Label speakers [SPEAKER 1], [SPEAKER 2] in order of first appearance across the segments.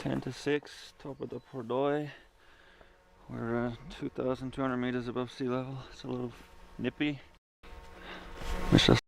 [SPEAKER 1] 10 to 6, top of the Pordoi. We're 2,200 meters above sea level. It's a little nippy. Wish us.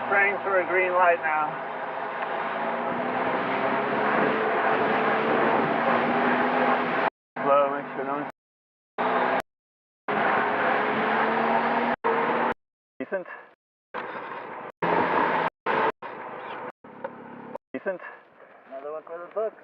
[SPEAKER 2] Praying for a green light now. Slow, make sure no one's decent. Decent. Another one for the books.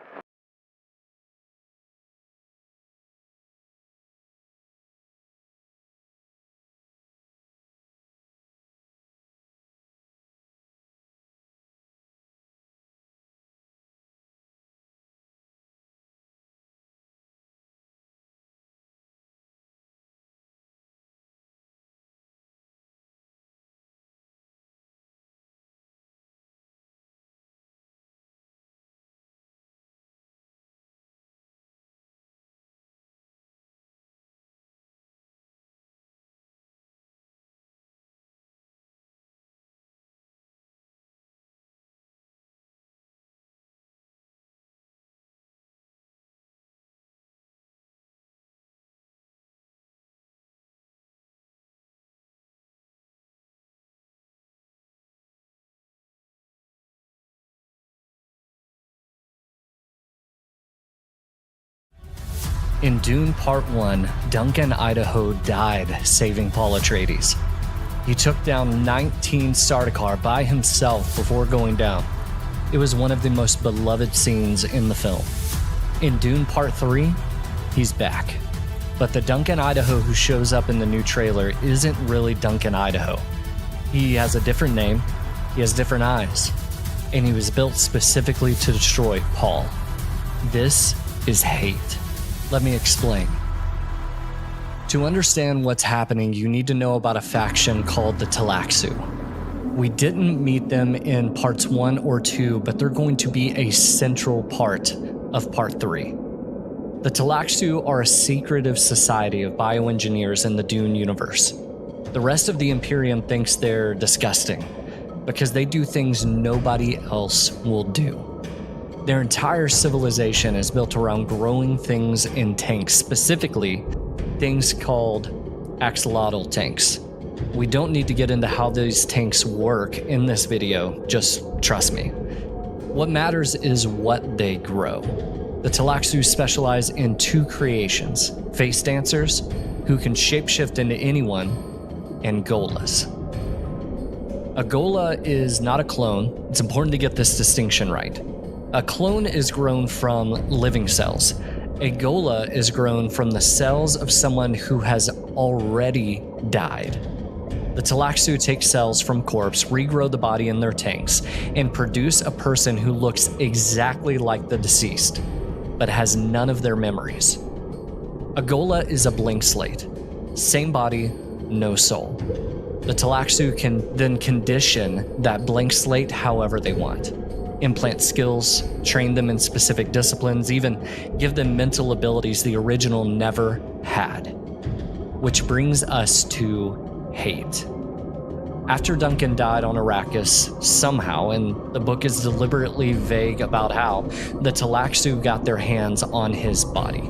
[SPEAKER 3] In Dune Part 1, Duncan Idaho died saving Paul Atreides. He took down 19 Sardaukar by himself before going down. It was one of the most beloved scenes in the film. In Dune Part 3, he's back. But the Duncan Idaho who shows up in the new trailer isn't really Duncan Idaho. He has a different name, he has different eyes, and he was built specifically to destroy Paul. This is hate. Let me explain. To understand what's happening, you need to know about a faction called the Tleilaxu. We didn't meet them in parts 1 or 2, but they're going to be a central part of part 3. The Tleilaxu are a secretive society of bioengineers in the Dune universe. The rest of the Imperium thinks they're disgusting because they do things nobody else will do. Their entire civilization is built around growing things in tanks, specifically things called axolotl tanks. We don't need to get into how these tanks work in this video, just trust me. What matters is what they grow. The Tleilaxu specialize in 2 creations, face dancers, who can shapeshift into anyone, and Gholas. A Ghola is not a clone. It's important to get this distinction right. A clone is grown from living cells. A Ghola is grown from the cells of someone who has already died. The Tleilaxu take cells from corpse, regrow the body in their tanks, and produce a person who looks exactly like the deceased, but has none of their memories. A Ghola is a blank slate. Same body, no soul. The Tleilaxu can then condition that blank slate however they want. Implant skills, train them in specific disciplines, even give them mental abilities the original never had. Which brings us to hate. After Duncan died on Arrakis, somehow, and the book is deliberately vague about how, the Tleilaxu got their hands on his body.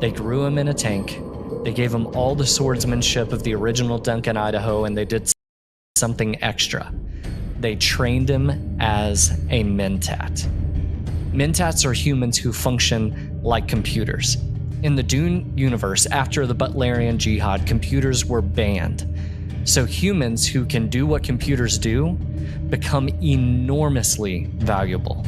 [SPEAKER 3] They grew him in a tank, they gave him all the swordsmanship of the original Duncan Idaho, and they did something extra. They trained him as a Mentat. Mentats are humans who function like computers. In the Dune universe, after the Butlerian Jihad, computers were banned. So humans who can do what computers do become enormously valuable.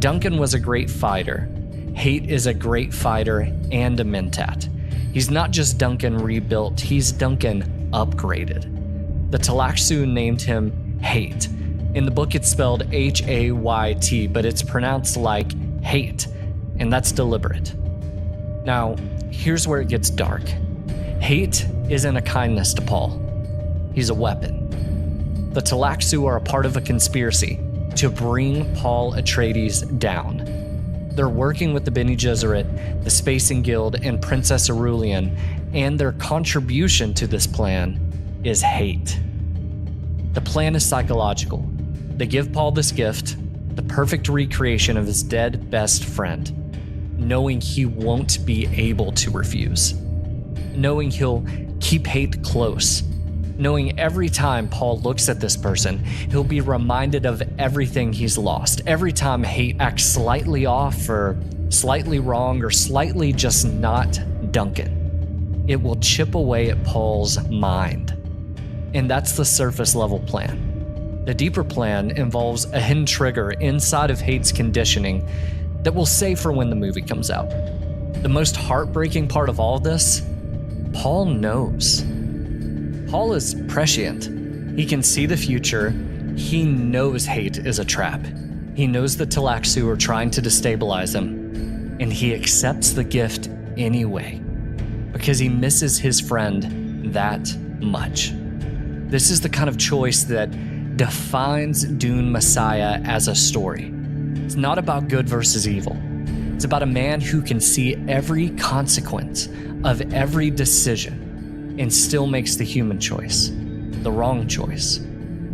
[SPEAKER 3] Duncan was a great fighter. Hate is a great fighter and a Mentat. He's not just Duncan rebuilt, he's Duncan upgraded. The Tlaxu named him Hate. In the book, it's spelled Hayt, but it's pronounced like hate, and that's deliberate. Now, here's where it gets dark. Hate isn't a kindness to Paul. He's a weapon. The Tlaxu are a part of a conspiracy to bring Paul Atreides down. They're working with the Bene Gesserit, the Spacing Guild, and Princess Aurelian, and their contribution to this plan is hate. The plan is psychological. They give Paul this gift, the perfect recreation of his dead best friend, knowing he won't be able to refuse, knowing he'll keep hate close, knowing every time Paul looks at this person, he'll be reminded of everything he's lost. Every time hate acts slightly off or slightly wrong or slightly just not Duncan, it will chip away at Paul's mind. And that's the surface level plan. The deeper plan involves a hidden trigger inside of Hate's conditioning that we'll save for when the movie comes out. The most heartbreaking part of all this, Paul knows. Paul is prescient. He can see the future. He knows Hate is a trap. He knows the Tlaxu are trying to destabilize him, and he accepts the gift anyway, because he misses his friend that much. This is the kind of choice that defines Dune Messiah as a story. It's not about good versus evil. It's about a man who can see every consequence of every decision and still makes the human choice, the wrong choice,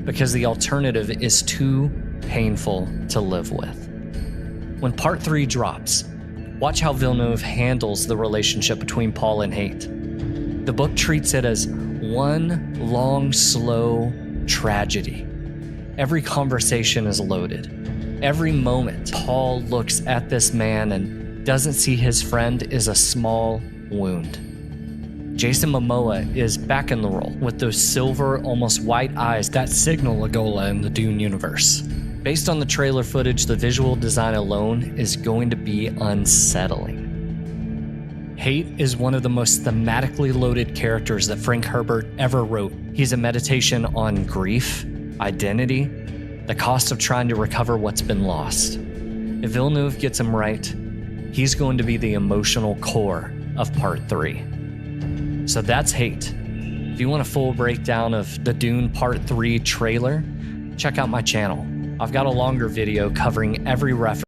[SPEAKER 3] because the alternative is too painful to live with. When part 3 drops, watch how Villeneuve handles the relationship between Paul and Hate. The book treats it as one long, slow tragedy. Every conversation is loaded. Every moment Paul looks at this man and doesn't see his friend is a small wound. Jason Momoa is back in the role with those silver, almost white eyes that signal Legola in the Dune universe. Based on the trailer footage, the visual design alone is going to be unsettling. Hate is one of the most thematically loaded characters that Frank Herbert ever wrote. He's a meditation on grief, identity, the cost of trying to recover what's been lost. If Villeneuve gets him right, he's going to be the emotional core of part 3. So that's Hate. If you want a full breakdown of the Dune Part 3 trailer, check out my channel. I've got a longer video covering every reference.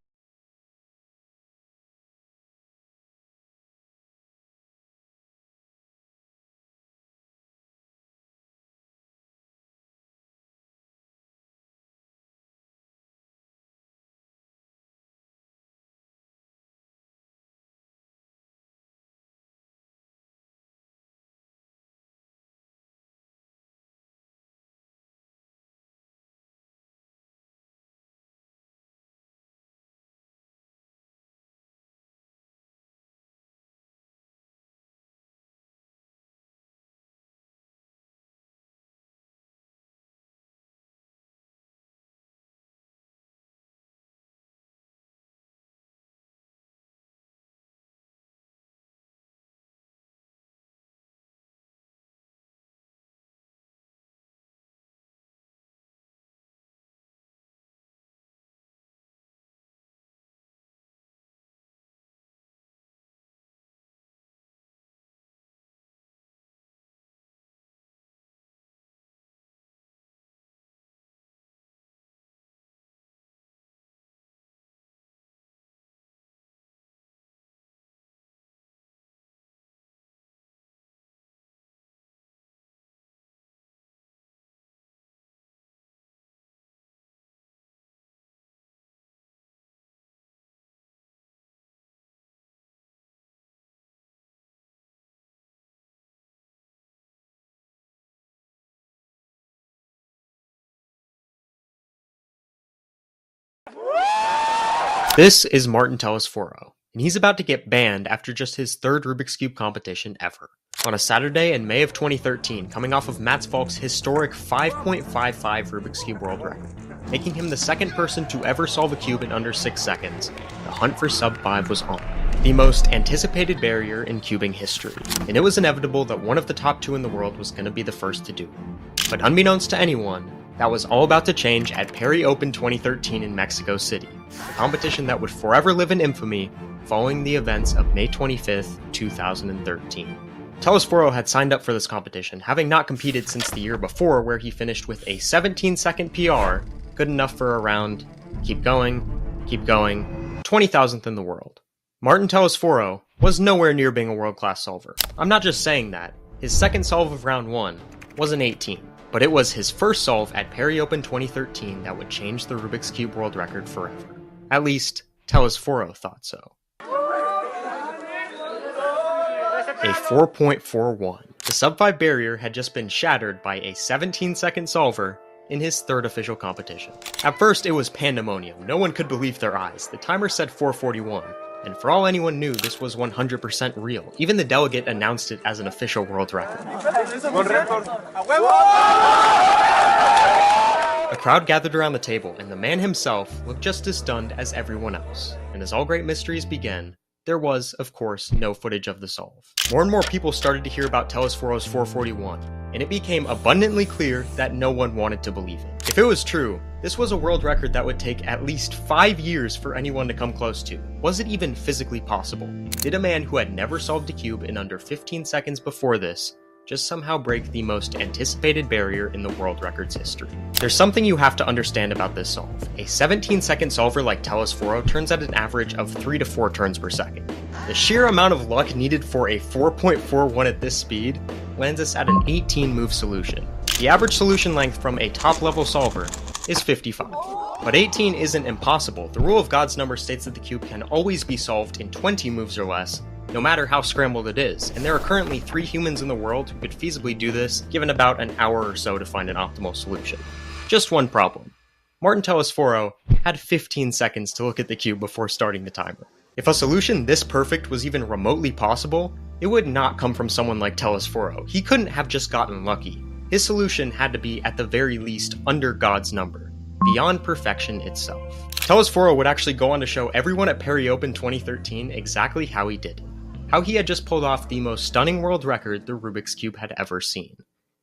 [SPEAKER 4] This is Martin Telesforo, and he's about to get banned after just his third Rubik's Cube competition ever. on a Saturday in May of 2013, coming off of Mats Falk's historic 5.55 Rubik's Cube world record, making him the second person to ever solve a cube in under 6 seconds. The hunt for sub 5 was on. The most anticipated barrier in cubing history, and it was inevitable that one of the top 2 in the world was going to be the first to do it. But unbeknownst to anyone, that was all about to change at Perry Open 2013 in Mexico City, a competition that would forever live in infamy following the events of May 25th, 2013. Telesforo had signed up for this competition, having not competed since the year before, where he finished with a 17-second PR, good enough for around, keep going, 20,000th in the world. Martin Telesforo was nowhere near being a world-class solver. I'm not just saying that. His second solve of round 1 was an 18, but it was his first solve at Perry Open 2013 that would change the Rubik's Cube world record forever. At least, Telesforo thought so. A 4.41. The sub 5 barrier had just been shattered by a 17-second solver in his third official competition. At first, it was pandemonium. No one could believe their eyes. The timer said 441, and for all anyone knew, this was 100% real. Even the delegate announced it as an official world record. A crowd gathered around the table, and the man himself looked just as stunned as everyone else. And as all great mysteries begin, there was, of course, no footage of the solve. More and more people started to hear about Telesforo's 441, and it became abundantly clear that no one wanted to believe it. If it was true, this was a world record that would take at least 5 years for anyone to come close to. Was it even physically possible? Did a man who had never solved a cube in under 15 seconds before this just somehow break the most anticipated barrier in the world record's history? There's something you have to understand about this solve. A 17-second solver like Telesforo turns at an average of 3 to 4 turns per second. The sheer amount of luck needed for a 4.41 at this speed lands us at an 18-move solution. The average solution length from a top-level solver is 55. But 18 isn't impossible. The rule of God's number states that the cube can always be solved in 20 moves or less, no matter how scrambled it is, and there are currently 3 humans in the world who could feasibly do this, given about an hour or so to find an optimal solution. Just one problem. Martin Telesforo had 15 seconds to look at the cube before starting the timer. If a solution this perfect was even remotely possible, it would not come from someone like Telesforo. He couldn't have just gotten lucky. His solution had to be at the very least under God's number, beyond perfection itself. Telesforo would actually go on to show everyone at Perry Open 2013 exactly how he did it. How he had just pulled off the most stunning world record the Rubik's Cube had ever seen.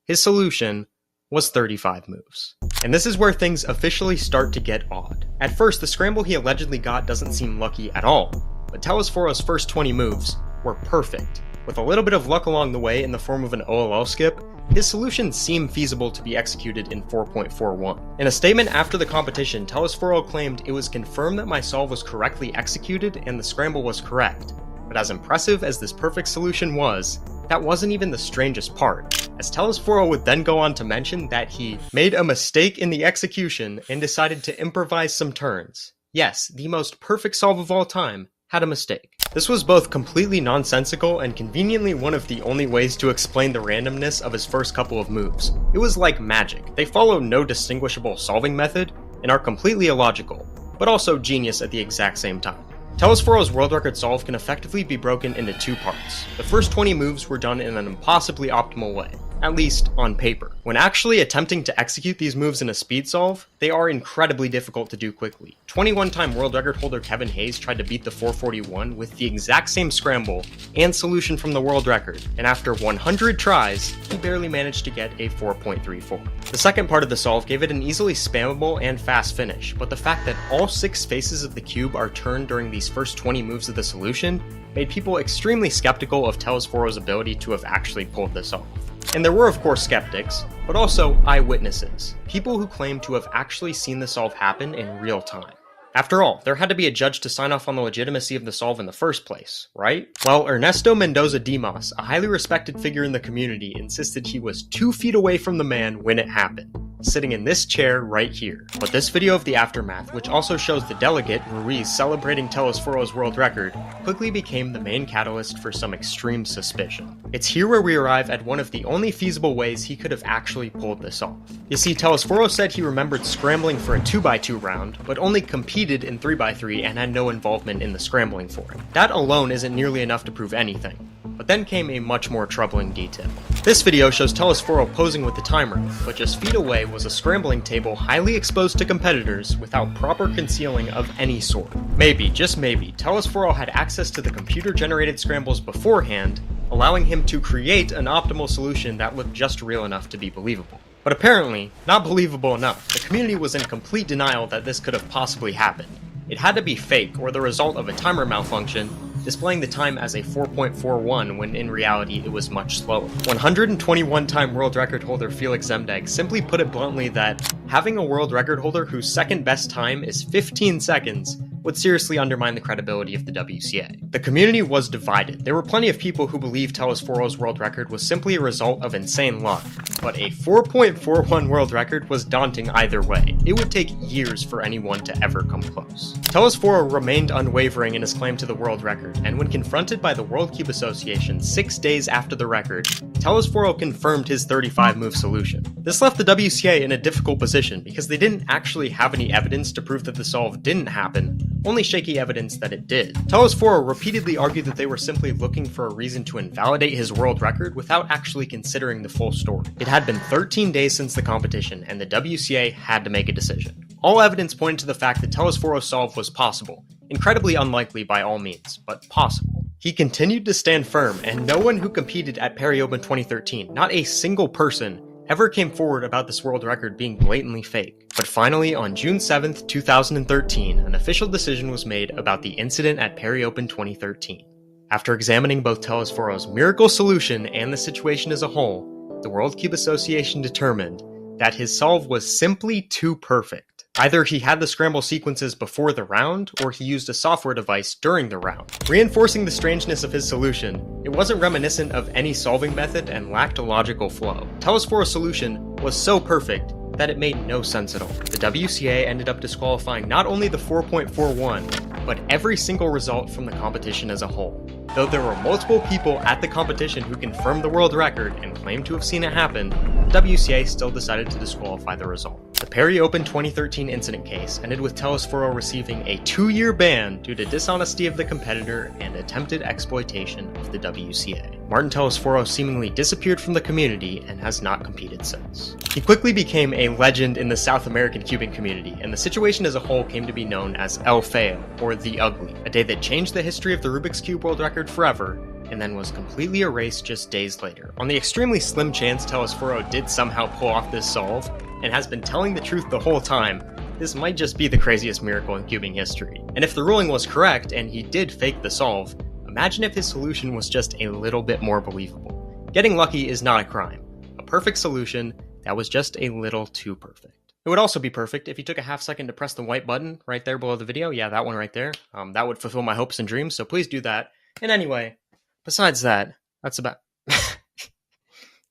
[SPEAKER 4] His solution was 35 moves. And this is where things officially start to get odd. At first, the scramble he allegedly got doesn't seem lucky at all, but Telesforo's first 20 moves were perfect. With a little bit of luck along the way in the form of an OLL skip, his solutions seem feasible to be executed in 4.41. In a statement after the competition, Telesforo claimed, "It was confirmed that my solve was correctly executed and the scramble was correct." But as impressive as this perfect solution was, that wasn't even the strangest part, as Telesforo would then go on to mention that he made a mistake in the execution and decided to improvise some turns. Yes, the most perfect solve of all time had a mistake. This was both completely nonsensical and conveniently one of the only ways to explain the randomness of his first couple of moves. It was like magic. They follow no distinguishable solving method and are completely illogical, but also genius at the exact same time. Telesforo's world record solve can effectively be broken into 2 parts. The first 20 moves were done in an impossibly optimal way, at least on paper. When actually attempting to execute these moves in a speed solve, they are incredibly difficult to do quickly. 21-time world record holder Kevin Hayes tried to beat the 441 with the exact same scramble and solution from the world record, and after 100 tries, he barely managed to get a 4.34. The second part of the solve gave it an easily spammable and fast finish, but the fact that all 6 faces of the cube are turned during these first 20 moves of the solution made people extremely skeptical of Telesforo's ability to have actually pulled this off. And there were of course skeptics, but also eyewitnesses, people who claimed to have actually seen the solve happen in real time. After all, there had to be a judge to sign off on the legitimacy of the solve in the first place, right? Well, Ernesto Mendoza Dimas, a highly respected figure in the community, insisted he was 2 feet away from the man when it happened, sitting in this chair right here. But this video of the aftermath, which also shows the delegate, Ruiz, celebrating Telesforo's world record, quickly became the main catalyst for some extreme suspicion. It's here where we arrive at one of the only feasible ways he could have actually pulled this off. You see, Telesforo said he remembered scrambling for a 2x2 round, but only competed in 3x3 and had no involvement in the scrambling for it. That alone isn't nearly enough to prove anything. But then came a much more troubling detail. This video shows Telesforo posing with the timer, but just feet away was a scrambling table highly exposed to competitors without proper concealing of any sort. Maybe, just maybe, Telesforo had access to the computer-generated scrambles beforehand, allowing him to create an optimal solution that looked just real enough to be believable. But apparently, not believable enough. The community was in complete denial that this could have possibly happened. It had to be fake, or the result of a timer malfunction, displaying the time as a 4.41 when in reality it was much slower. 121-time world record holder Felix Zemdeg simply put it bluntly that having a world record holder whose second best time is 15 seconds would seriously undermine the credibility of the WCA. The community was divided. There were plenty of people who believed Telesforo's world record was simply a result of insane luck, but a 4.41 world record was daunting either way. It would take years for anyone to ever come close. Telesforo remained unwavering in his claim to the world record, and when confronted by the World Cube Association 6 days after the record, Telesforo confirmed his 35-move solution. This left the WCA in a difficult position because they didn't actually have any evidence to prove that the solve didn't happen, only shaky evidence that it did. Telesforo repeatedly argued that they were simply looking for a reason to invalidate his world record without actually considering the full story. It had been 13 days since the competition, and the WCA had to make a decision. All evidence pointed to the fact that Telesforo's solve was possible, incredibly unlikely by all means, but possible. He continued to stand firm, and no one who competed at Paris Open 2013, not a single person, ever came forward about this world record being blatantly fake. But finally, on June 7th, 2013, an official decision was made about the incident at Paris Open 2013. After examining both Telesforo's miracle solution and the situation as a whole, the World Cube Association determined that his solve was simply too perfect. Either he had the scramble sequences before the round, or he used a software device during the round. Reinforcing the strangeness of his solution, it wasn't reminiscent of any solving method and lacked a logical flow. Telesforo's solution was so perfect that it made no sense at all. The WCA ended up disqualifying not only the 4.41, but every single result from the competition as a whole. Though there were multiple people at the competition who confirmed the world record and claimed to have seen it happen, the WCA still decided to disqualify the result. The Paris Open 2013 incident case ended with Telesforo receiving a 2-year ban due to dishonesty of the competitor and attempted exploitation of the WCA. Martin Telesforo seemingly disappeared from the community and has not competed since. He quickly became a legend in the South American cubing community, and the situation as a whole came to be known as El Feo, or The Ugly, a day that changed the history of the Rubik's Cube world record forever, and then was completely erased just days later. On the extremely slim chance Telesforo did somehow pull off this solve, and has been telling the truth the whole time, this might just be the craziest miracle in cubing history. And if the ruling was correct, and he did fake the solve, imagine if his solution was just a little bit more believable. Getting lucky is not a crime. A perfect solution that was just a little too perfect. It would also be perfect if you took a half second to press the white button right there below the video. Yeah, that one right there. That would fulfill my hopes and dreams, so please do that. And anyway, besides that, that's about...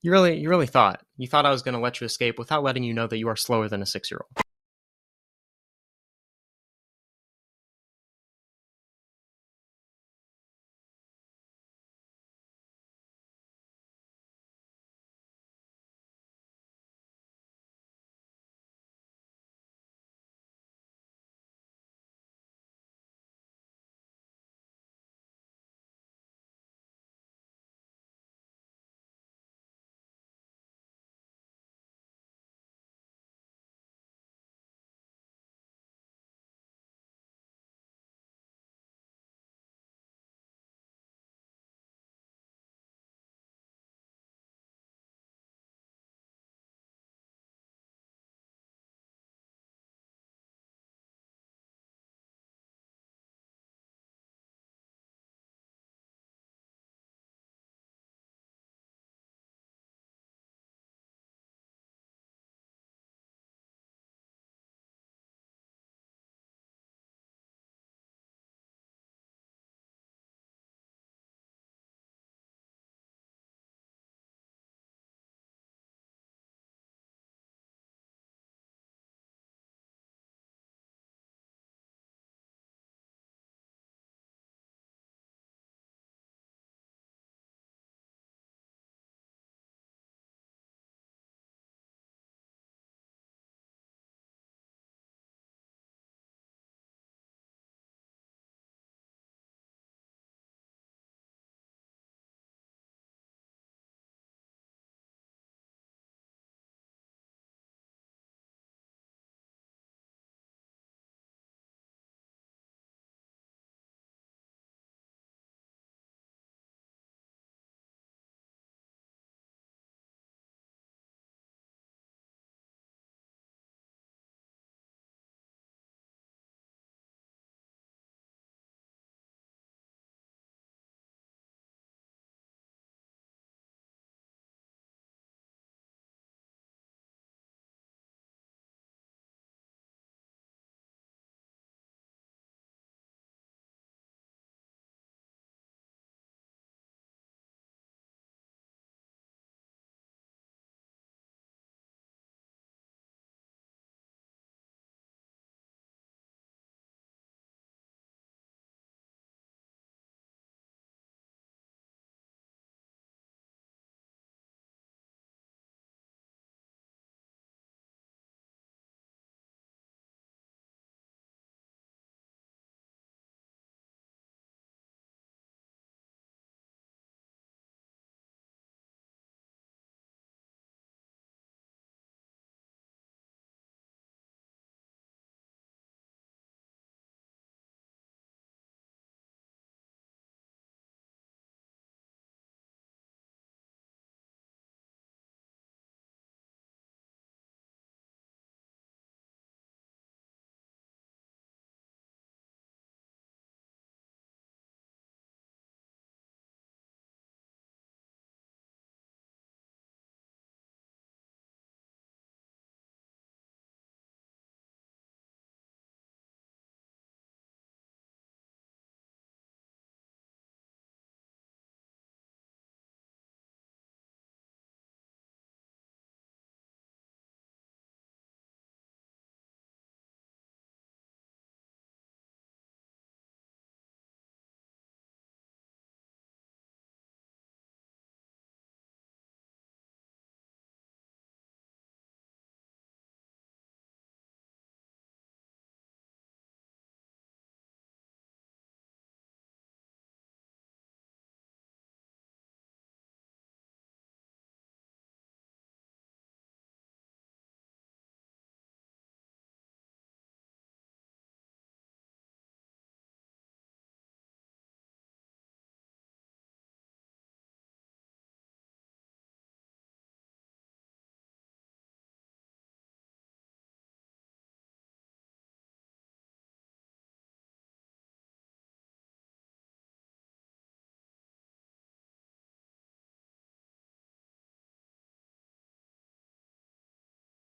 [SPEAKER 4] You really thought I was going to let you escape without letting you know that you are slower than a 6-year-old.